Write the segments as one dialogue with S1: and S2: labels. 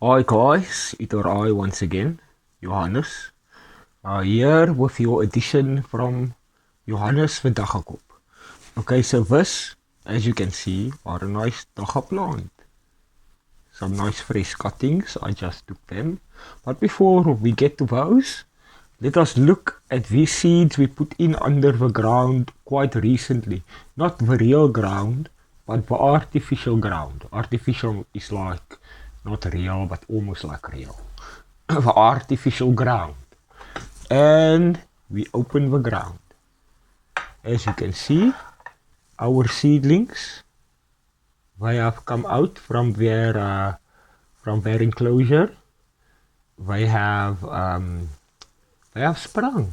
S1: Hi guys, it or I once again, Johannes. Here with your edition from Johannes the daggakop. Okay, so this, as you can see, are a nice dagga plant. Some nice fresh cuttings, I just took them. But before we get to those, let us look at these seeds we put in under the ground quite recently. Not the real ground, but the artificial ground. Artificial is like not real, but almost like real. The artificial ground. And we open the ground. As you can see, our seedlings, they have come out from their enclosure. They have sprung.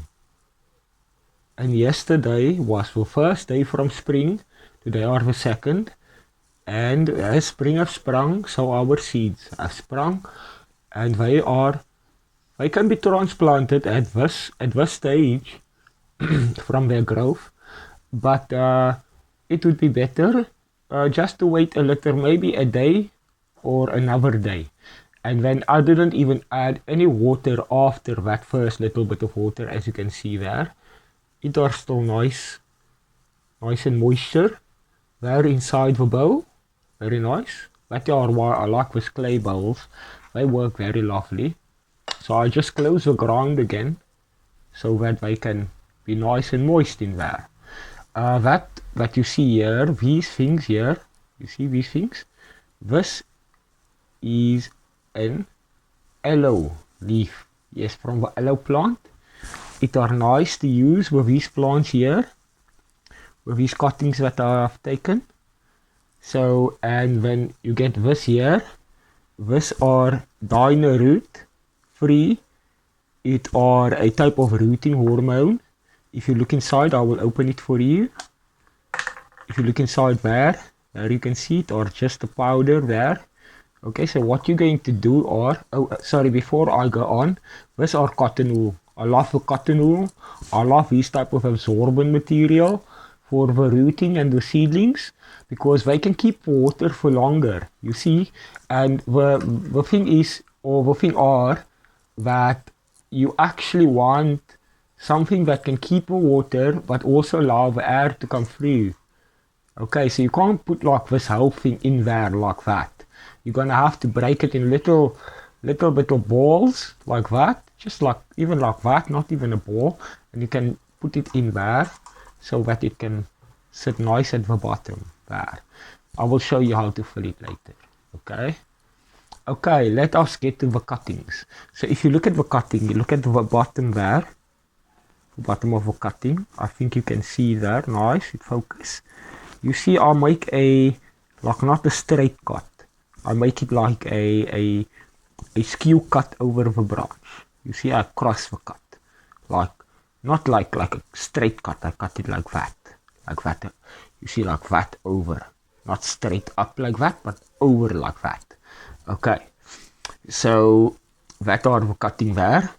S1: And yesterday was the first day from spring. Today are the second. And as spring have sprung, so our seeds have sprung. And they can be transplanted at this stage from their growth. But it would be better just to wait a little, maybe a day or another day. And then I didn't even add any water after that first little bit of water, as you can see there. It are still nice and moisture there inside the bowl. Very nice. That are why I like with clay bowls. They work very lovely. So I just close the ground again so that they can be nice and moist in there. That you see here, these things here, you see these things? This is an aloe leaf. Yes, from the aloe plant. It are nice to use with these plants here, with these cuttings that I have taken. So, and when you get this here, this are dyna root free. It are a type of rooting hormone. If you look inside, I will open it for you. If you look inside there you can see it, or just the powder there. Okay, so what you're going to do are, sorry, before I go on, this are cotton wool. I love the cotton wool. I love this type of absorbent material for the rooting and the seedlings, because they can keep water for longer, you see. And the thing is, or the thing are, that you actually want something that can keep the water but also allow the air to come through. Okay, so you can't put like this whole thing in there like that. You're gonna have to break it in little bit of balls like that, just like even like that, not even a ball, and you can put it in there so that it can sit nice at the bottom there. I will show you how to fill it later. Okay, let us get to the cuttings. So if you look at the cutting, you look at the bottom there, the bottom of the cutting, I think you can see there, nice, it focus. You see, I'll make like not a straight cut. I make it like a skew cut over the branch. You see, I cross the cut, like not like a straight cut. I cut it like that. You see, like that over, not straight up like that, but over like that. Okay, so that are the cutting there.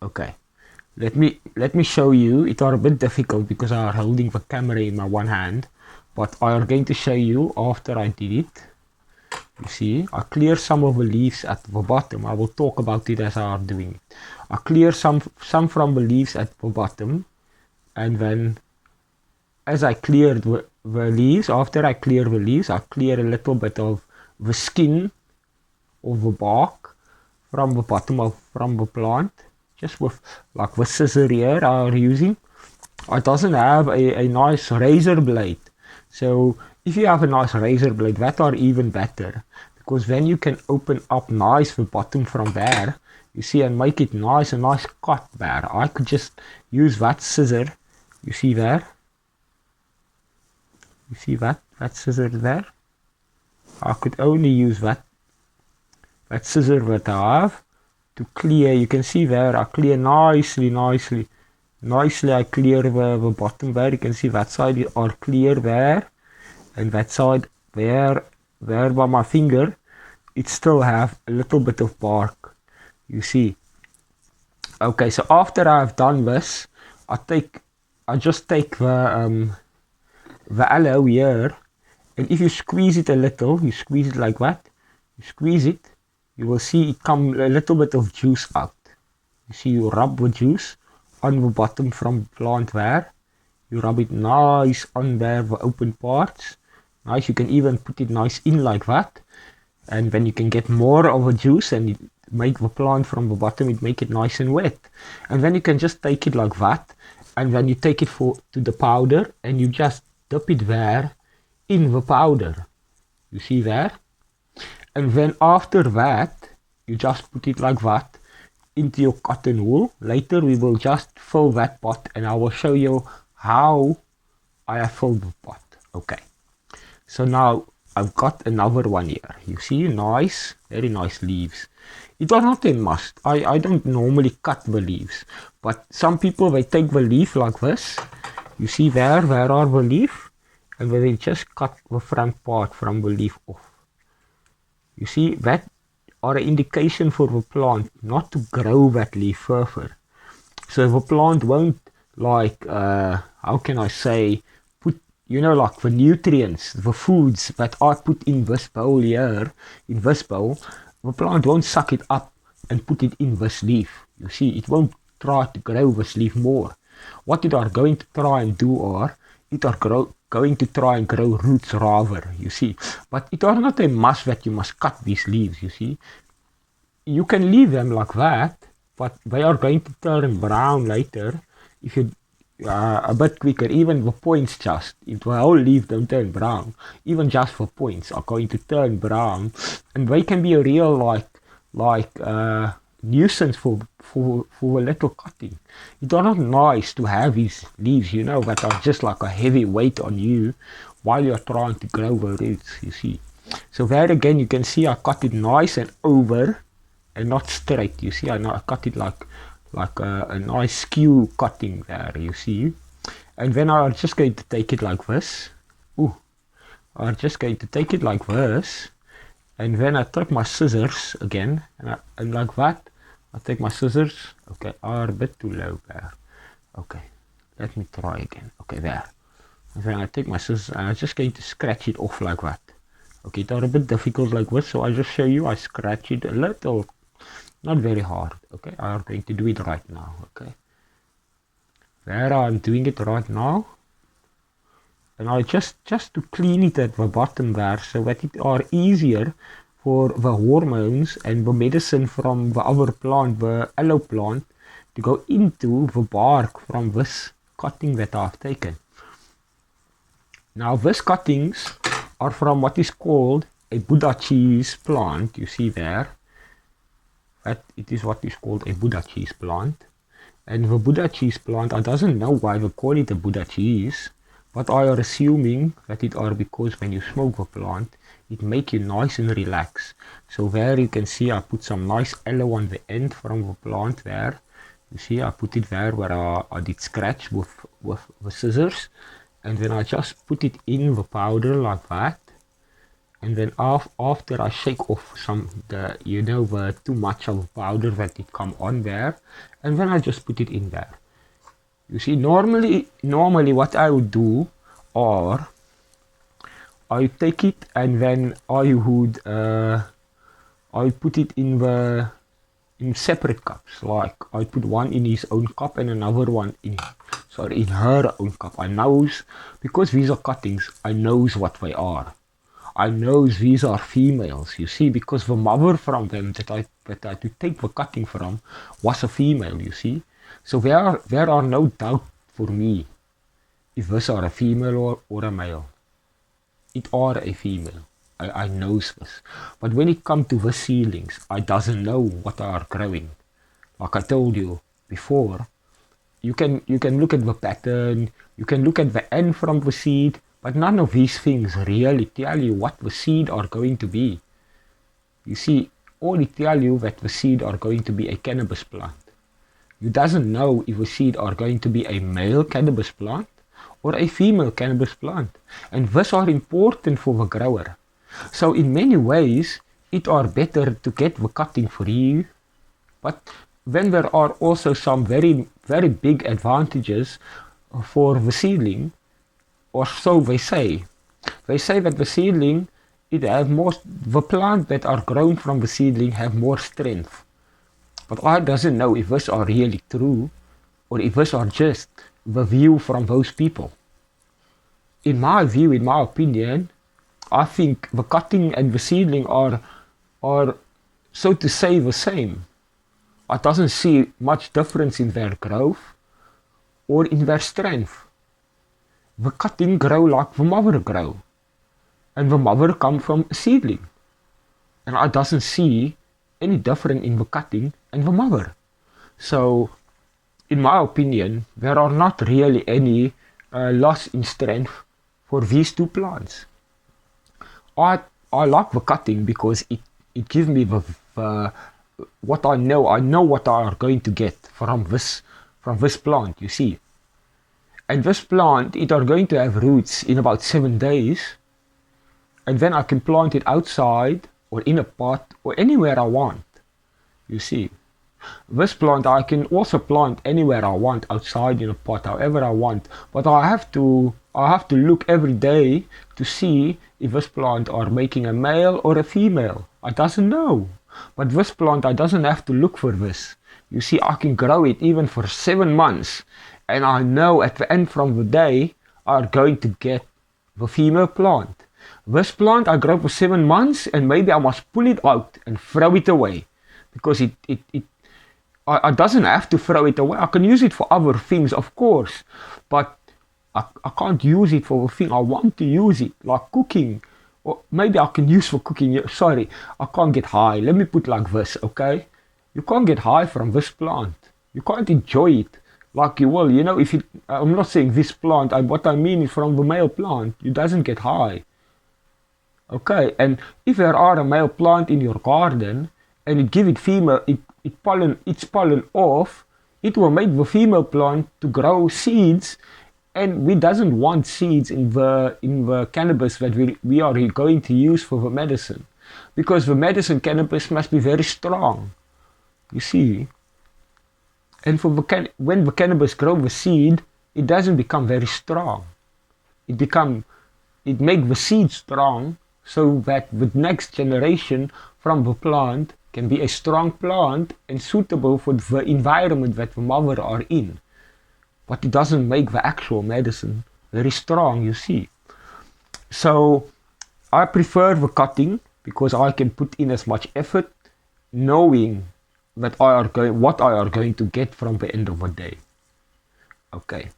S1: Okay, let me show you. It are a bit difficult because I are holding the camera in my one hand, but I are going to show you after I did it. You see, I clear some of the leaves at the bottom. I will talk about it as I are doing it. I clear some from the leaves at the bottom, and then as I clear the leaves, after I clear the leaves, I clear a little bit of the skin of the bark from the bottom from the plant, just with like the scissor here I are using. It doesn't have a nice razor blade, so if you have a nice razor blade, that are even better, because then you can open up nice the bottom from there, you see, and make it nice, a nice cut there. I could just use that scissor, you see there, you see that scissor there. I could only use that scissor that I have to clear. You can see there I clear nicely. I clear the bottom there. You can see that side are clear there, and that side there by my finger, it still have a little bit of bark, you see. Okay, so after I've done this, I just take the aloe here, and if you squeeze it a little, you squeeze it like that, You squeeze it, you will see it come a little bit of juice out. You see, you rub the juice on the bottom from the plant there. You rub it nice on there, the open parts. Nice, you can even put it nice in like that. And then you can get more of a juice and make the plant from the bottom, it make it nice and wet. And then you can just take it like that. And then you take it to the powder and you just dip it there in the powder. You see there? And then after that, you just put it like that into your cotton wool. Later we will just fill that pot and I will show you how I have filled the pot. Okay. So now I've got another one here. You see, nice, very nice leaves. It are not a must. I don't normally cut the leaves. But some people, they take the leaf like this. You see there are the leaf. And then they just cut the front part from the leaf off. You see, that are an indication for the plant not to grow that leaf further. So the plant won't like, how can I say, put, like the nutrients, the foods that are put in this bowl here, in this bowl, the plant won't suck it up and put it in this leaf. You see, it won't try to grow this leaf more. What it are going to try and do are, it are going to try and grow roots rather, you see. But it are not a must that you must cut these leaves, you see. You can leave them like that, but they are going to turn brown later if you a bit quicker. Even the points just, if the whole leaf don't turn brown, even just the points are going to turn brown, and they can be a real nuisance for a little cutting. It's not nice to have these leaves, that are just like a heavy weight on you while you're trying to grow the roots, you see. So there again, you can see I cut it nice and over and not straight, you see. I cut it like a nice skew cutting there, you see. And then I'm just going to take it like this. I'm just going to take it like this. And then I take my scissors again, and like that, I take my scissors. Okay, are a bit too low there. Okay, let me try again. Okay, there. And then I take my scissors and I'm just going to scratch it off like that. Okay, it's a bit difficult like this, so I'll just show you. I scratch it a little, not very hard. Okay, I'm going to do it right now. Okay, there I'm doing it right now. And I just to clean it at the bottom there, so that it are easier for the hormones and the medicine from the other plant, the aloe plant, to go into the bark from this cutting that I've taken. Now these cuttings are from what is called a Buddha cheese plant. You see there that it is what is called a Buddha cheese plant. And the Buddha cheese plant, I doesn't know why they call it a Buddha cheese, but I are assuming that it are because when you smoke the plant, it make you nice and relax. So there you can see I put some nice aloe on the end from the plant there. You see I put it there where I did scratch with the scissors. And then I just put it in the powder like that. And then after I shake off the too much of the powder that it come on there. And then I just put it in there. You see, normally what I would do, or I take it and then I would put it in separate cups. Like I put one in his own cup and another one in her own cup. I knows, because these are cuttings, I knows what they are. I knows these are females, you see, because the mother from them that I to take the cutting from was a female, you see. So there are no doubt for me if these are a female or a male. It are a female. I knows this. But when it comes to the seedlings, I doesn't know what are growing. Like I told you before, you can look at the pattern, you can look at the end from the seed, but none of these things really tell you what the seed are going to be. You see, only tell you that the seed are going to be a cannabis plant. You doesn't know if the seed are going to be a male cannabis plant or a female cannabis plant. And these are important for the grower. So in many ways, it are better to get the cutting for you. But then there are also some very, very big advantages for the seedling, or so they say. They say that the seedling it have more, the plant that are grown from the seedling have more strength. But I doesn't know if this are really true or if this are just the view from those people. In my view, in my opinion, I think the cutting and the seedling are so to say the same. I doesn't see much difference in their growth or in their strength. The cutting grow like the mother grow, and the mother come from a seedling. And I doesn't see any difference in the cutting and the mother. So, in my opinion, there are not really any loss in strength for these two plants. I like the cutting because it gives me the what I know. I know what I are going to get from this plant. You see, and this plant it are going to have roots in about 7 days, and then I can plant it outside or in a pot or anywhere I want. You see, this plant I can also plant anywhere I want, outside in a pot, however I want. But I have to look every day to see if this plant are making a male or a female. I doesn't know. But this plant I doesn't have to look for this. You see, I can grow it even for 7 months, and I know at the end from the day I'm going to get the female plant. This plant I grow for 7 months, and maybe I must pull it out and throw it away, because I doesn't have to throw it away. I can use it for other things, of course, but I can't use it for the thing I want to use it, like cooking. Or maybe I can use for cooking. Sorry, I can't get high. Let me put like this, okay? You can't get high from this plant. You can't enjoy it like you will. You know, if it, I'm not saying this plant. What I mean is from the male plant, you doesn't get high. Okay, and if there are a male plant in your garden and it give it female, its pollen off, it will make the female plant to grow seeds, and we doesn't want seeds in the cannabis that we are going to use for the medicine, because the medicine cannabis must be very strong. You see, and for when the cannabis grow the seed, it doesn't become very strong. It make the seed strong, so that the next generation from the plant can be a strong plant and suitable for the environment that the mother are in. But it doesn't make the actual medicine very strong, you see. So I prefer the cutting because I can put in as much effort knowing that what I are going to get from the end of the day. Okay.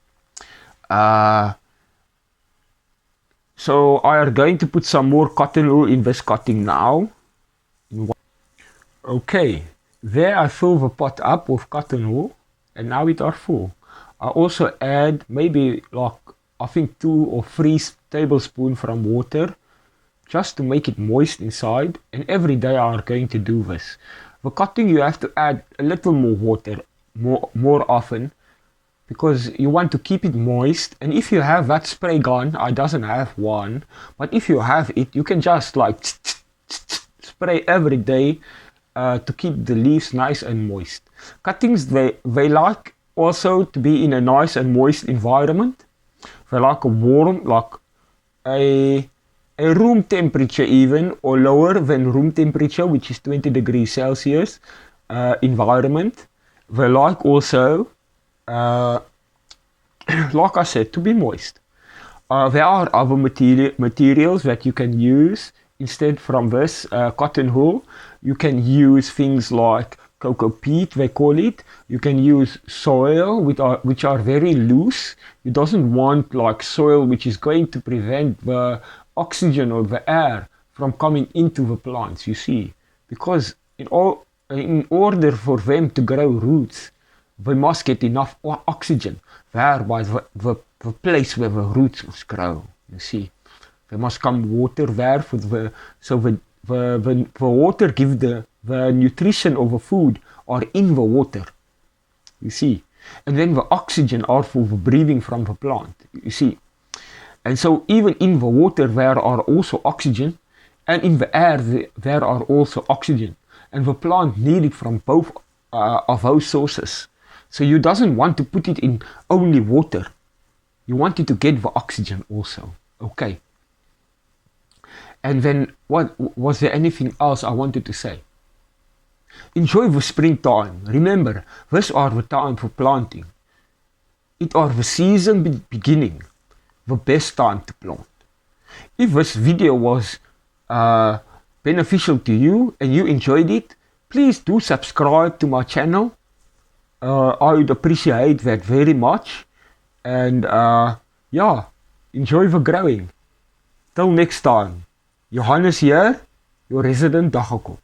S1: So I are going to put some more cotton wool in this cutting now. Okay, there I fill the pot up with cotton wool, and now it are full. I also add maybe like, I think 2 or 3 tablespoons from water, just to make it moist inside, and every day I are going to do this. The cutting you have to add a little more water, more often, because you want to keep it moist. And if you have that spray gun, I doesn't have one, but if you have it, you can just like spray every day to keep the leaves nice and moist. Cuttings, they like also to be in a nice and moist environment. They like a warm, like a room temperature even, or lower than room temperature, which is 20 degrees Celsius environment. They like also, like I said, to be moist. There are other materials that you can use instead from this cotton wool. You can use things like cocoa peat, they call it. You can use soil which are very loose. You doesn't want like soil which is going to prevent the oxygen or the air from coming into the plants, you see. Because in order for them to grow roots, they must get enough oxygen whereby the place where the roots must grow, you see. There must come water there for the water give the nutrition of the food are in the water, you see. And then the oxygen are for the breathing from the plant, you see. And so even in the water there are also oxygen, and in the air there are also oxygen. And the plant need it from both of those sources. So you doesn't want to put it in only water. You want it to get the oxygen also, okay. And then, what was there anything else I wanted to say? Enjoy the springtime. Remember, this are the time for planting. It are the season beginning, the best time to plant. If this video was beneficial to you and you enjoyed it, please do subscribe to my channel. I would appreciate that very much. And yeah, enjoy the growing. Till next time, Johanis here, your resident daggakop.